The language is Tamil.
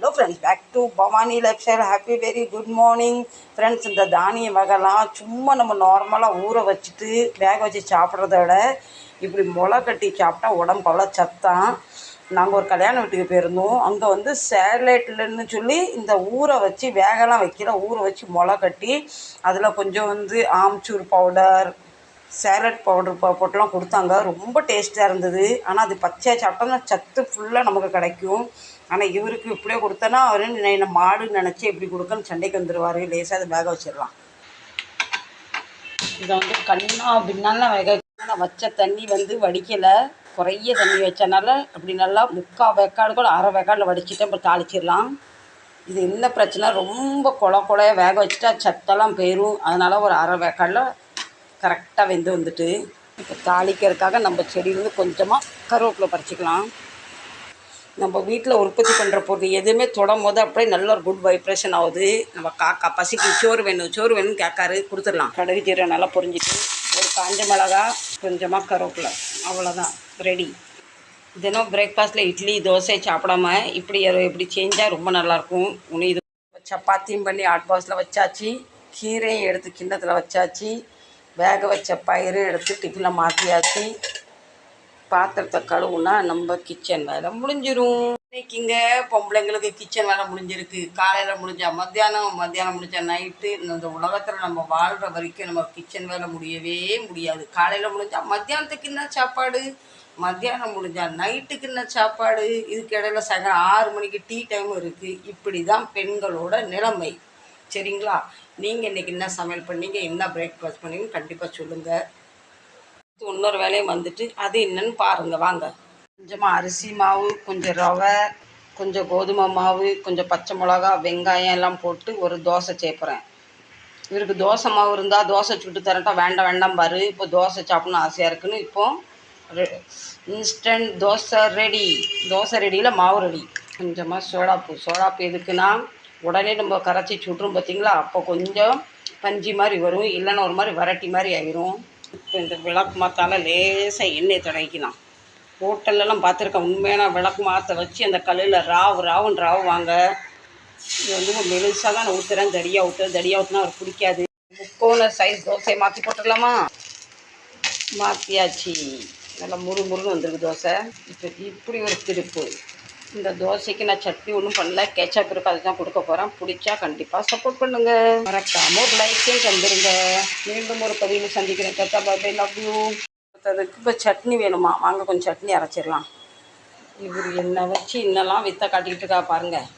Hello friends, back to Bhavani life style. Happy very good morning friends. இந்த தானிய வகைலாம் சும்மா நம்ம நார்மலாக ஊற வச்சுட்டு வேக வச்சு சாப்பிட்றத விட இப்படி முளை கட்டி சாப்பிட்டா உடம்பு அவ்வளோ சத்தான். நாங்கள் ஒரு கல்யாண வீட்டுக்கு போயிருந்தோம். அங்கே வந்து சேலட்லன்னு சொல்லி இந்த ஊற வச்சு வேகலாம் வைக்கிற ஊற வச்சு முளை கட்டி அதில் கொஞ்சம் வந்து ஆம்ச்சூர் பவுடர், சேலட் பவுடர் போட்டுலாம் கொடுத்தாங்க. ரொம்ப டேஸ்ட்டாக இருந்தது. ஆனால் அது பச்சையாக சாப்பிட்டோம்னா சத்து ஃபுல்லாக நமக்கு கிடைக்கும். ஆனால் இவருக்கு இப்படியே கொடுத்தனா அவர் என்ன மாடுன்னு நினச்சி எப்படி கொடுக்கன்னு சண்டைக்கு வந்துடுவார். லேசாக அதை வேக வச்சிடலாம். இதை வந்து கண்ணா பின்னாலாம் வேக நான் வச்ச தண்ணி வந்து வடிக்கலை. குறைய தண்ணி வச்சனால அப்படி நல்லா 3/4 வேக்காடு கூட 1/2 வேக்காடில் வடிச்சிட்டு அப்புறம் தாளிச்சிடலாம். இது என்ன பிரச்சனை, ரொம்ப குழைய வேக வச்சுட்டா சத்தெல்லாம் போயிடும். அதனால் ஒரு 1/2 வேக்காடில் கரெக்டாக வெந்து வந்துட்டு இப்போ தாளிக்கிறதுக்காக நம்ம செடியிலேருந்து கொஞ்சமாக கருவேப்பிலை பறிச்சிக்கலாம். நம்ம வீட்டில் உற்பத்தி பண்ணுற பொருள் எதுவுமே தொடும் போது அப்படியே நல்ல ஒரு குட் வைப்ரேஷன் ஆகுது. நம்ம காக்கா பசிக்கு சோறு வேணும்னு கேட்காரு, கொடுத்துடலாம். கடுகு ஜீரகம் நல்லா பொரிஞ்சிட்டு ஒரு காஞ்ச மிளகா, கொஞ்சமாக கருவேப்பிலை, அவ்வளோதான், ரெடி. தினம் பிரேக்ஃபாஸ்ட்டில் இட்லி தோசை சாப்பிடாம இப்படி செஞ்சால் ரொம்ப நல்லாயிருக்கும். இது சப்பாத்தியும் பண்ணி ஹாட் பாக்ஸில் வச்சாச்சு. கீரையும் எடுத்து கிண்ணத்தில் வச்சாச்சு. வேக வச்ச பயிறு எடுத்து டிஃபனில் மாற்றியாச்சு. பாத்திரத்தை கழுவுனா நம்ம கிச்சன் வேலை முடிஞ்சிடும். இன்னைக்குங்க பொம்பளைங்களுக்கு கிச்சன் வேலை முடிஞ்சிருக்கு. காலையில் முடிஞ்சா மத்தியானம் முடிஞ்சா நைட்டு. இந்த உலகத்தில் நம்ம வாழ்கிற வரைக்கும் நம்ம கிச்சன் வேலை முடியவே முடியாது. காலையில் முடிஞ்சா மத்தியானத்துக்கு என்ன சாப்பாடு, மத்தியானம் முடிஞ்சால் நைட்டுக்கு என்ன சாப்பாடு, இதுக்கு இடையில சாயங்காலம் 6 மணிக்கு டீ டைமும் இருக்குது. இப்படி தான் பெண்களோட நிலைமை. சரிங்களா? நீங்கள் இன்றைக்கி என்ன சமையல் பண்ணீங்க, என்ன பிரேக்ஃபாஸ்ட் பண்ணீங்கன்னு கண்டிப்பாக சொல்லுங்கள். இன்னொரு வேலையும் வந்துட்டு அது என்னன்னு பாருங்கள் வாங்க. கொஞ்சமாக அரிசி மாவு, கொஞ்சம் ரவை, கொஞ்சம் கோதுமை மாவு, கொஞ்சம் பச்சை மிளகா, வெங்காயம் எல்லாம் போட்டு ஒரு தோசை சேர்ப்புறேன். இவருக்கு தோசை மாவு இருந்தால் தோசை சுட்டு தரட்டா, வேண்டாம் பாரு. இப்போ தோசை சாப்பிட்ணும் ஆசையாக இருக்குன்னு இப்போது இன்ஸ்டன்ட் தோசை ரெடி. தோசை ரெடியில் மாவு ரெடி. கொஞ்சமாக சோடாப்பு எதுக்குன்னா உடனே நம்ம கரைச்சி சுட்டுரும் பார்த்தீங்களா, அப்போ கொஞ்சம் பஞ்சு மாதிரி வரும், இல்லைன்னா ஒரு மாதிரி வரட்டி மாதிரி ஆயிரும். இப்போ இந்த விளக்கு மாற்றால லேசாக எண்ணெய் தடவிக்கலாம். ஹோட்டல்லலாம் பார்த்துருக்கேன், உண்மையான விளக்கு மாற்ற வச்சு அந்த கல்லில் ராவுன்னு வாங்க. இது வந்து மெலிசாக தான் நான் ஊற்றுறேன். தடியாக ஊற்றுனா அவர் பிடிக்காது. 3 சைஸ் தோசையை மாற்றி போட்டுடலாமா? மாற்றியாச்சு. நல்லா முறுமுறுன்னு வந்திருக்கு தோசை. இப்போ இப்படி ஒரு திருப்பு. இந்த தோசைக்கு நான் சட்னி ஒன்றும் பண்ணல, கேச்சப் இருக்கு, அதுதான் கொடுக்க போகிறேன். பிடிச்சா கண்டிப்பாக சப்போர்ட் பண்ணுங்கள். மறக்காமல் ஒரு லைக்கையும் தந்துடுங்க. மீண்டும் ஒரு பதிவில் சந்திக்கிறேன். கத்தா பாய், லவ் யூ. அதுக்கு இப்போ சட்னி வேணுமா? வாங்க கொஞ்சம் சட்னி அரைச்சிடலாம். இவர் என்னை வச்சு இன்னெல்லாம் வித்த காட்டிக்கிட்டு இருக்கா பாருங்கள்.